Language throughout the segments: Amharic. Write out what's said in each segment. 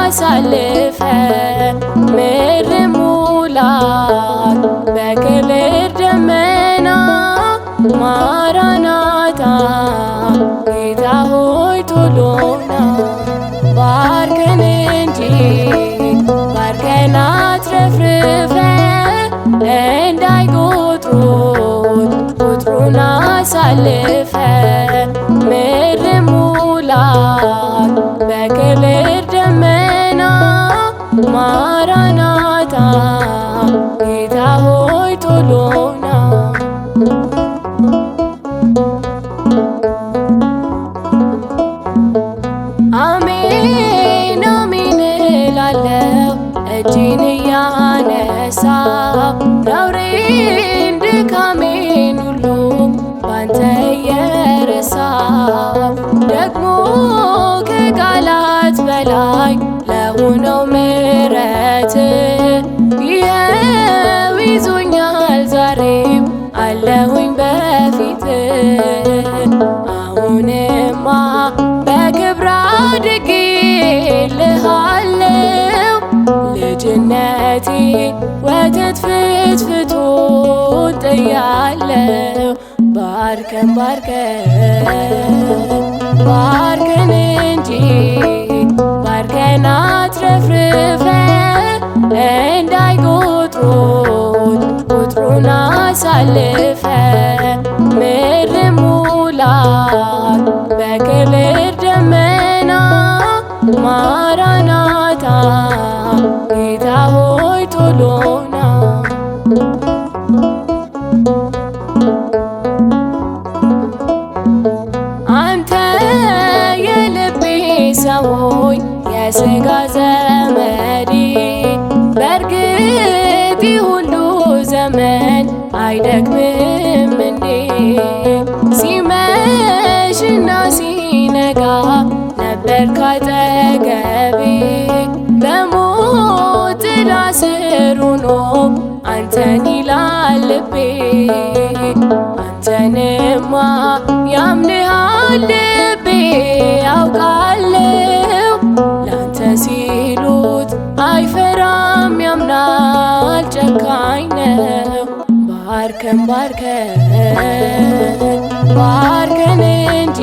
አሳልፈ ምድር ሙላት በክብር ደመና ማራናታ ጌታ ሆይ ቶሎና ባርከን እንጂ ባርከን አትረፍርፈ እንዳይቆጥሩት ቁጥሩን አሳልፈ ምድር ሙላት በክብር ደመና ማራናታ ጌታ ሆይ ቶሎና አሜን አሜን እላለሁ እጄን እያነሳሁ ነውሬን ድካሜን ሁሉ ባንተ እየረሳሁ ደግሞ ከቃላት በላይ ለሆነው ምሕረት ይኸው ይዞኛል ዛሬም አለሁኝ በፊት አሁንማ በክብር አድጌልሃለሁ ልጅነቴ ወተት ፍትፍቱን ጥያለሁ ባርከን ባርከን እንጂ ባርከን አትረፍርፈ እንዳይቆጥሩት ቁጥሩን አሳልፈ ምድር ሙላት በክብር ደመና ማራናታ ጌታ ሆይ ቶሎና አንተ የልቤ ሰው ሆይ የሥጋ ዘመዴ በእርግጥ ሁሉ ዘመን አይደክምም እንዴ ሲመሽና ሲነጋ ነበር ካጠገቤ በሞት ጥላ ስር ሆኖ አንተን ይላል ልቤ አንተንማ ያምንሃል ልቤ ያውቃለው ላንተ ሲሉት አይፈራም ያምናል ጨካኝ ነው ባርከን ባርከን እንጂ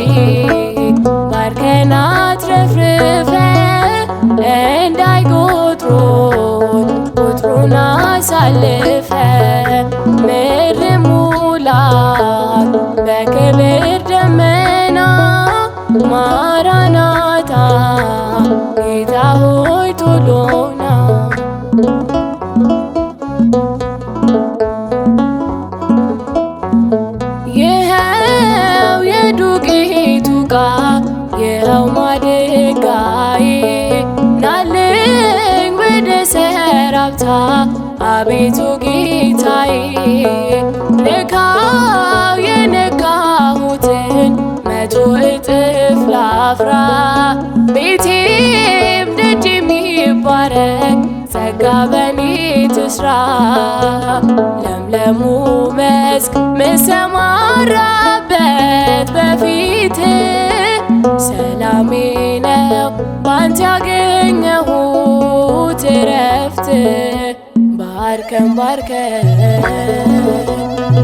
ባርከን አትረፍርፈ እንዳይቆጥሩት ቁጥሩን አሳልፈ ምድር ሙላት በክብር ደመና ማራናታ ጌታ ሆይ ቶሎና ይኸው የዱቄቱ ዕቃ ይኸው ማድጋዬ ናልኝ ወደ ሰራብታ አቤቱ ጌታዬ ንካው የነካሁትን 100 እጥፍ ላፍራ ቤቴም ደጄም ይባረክ ጸጋ በኔ ትስራ ለምለሙ መስክ ምሰማራበት በፊት ሰላሜ ነው ባንተ ያገኘሁት እረፍት ባርከን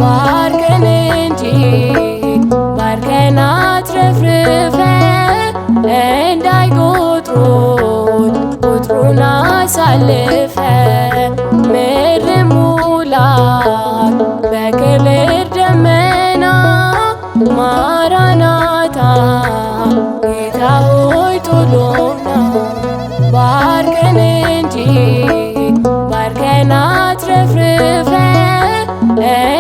ባርከን እንጂ ባርከን አትረፍርፈ እንዳይቆጥሩት ቁጥሩን አሳልፈ ምድር ሙላት በክብር ደመና ማራናታ ጌታ ሆይ ቶሎና ባርከን እንጂ ባርከን አትረፍርፈ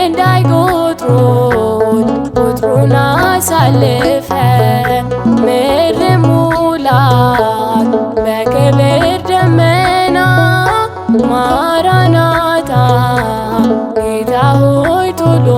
እንዳይቆጥሩት ቁጥሩን አሳልፈ ምድር ሙላት በክብር ደመና ማራናታ ጌታ ሆይ ቶሎ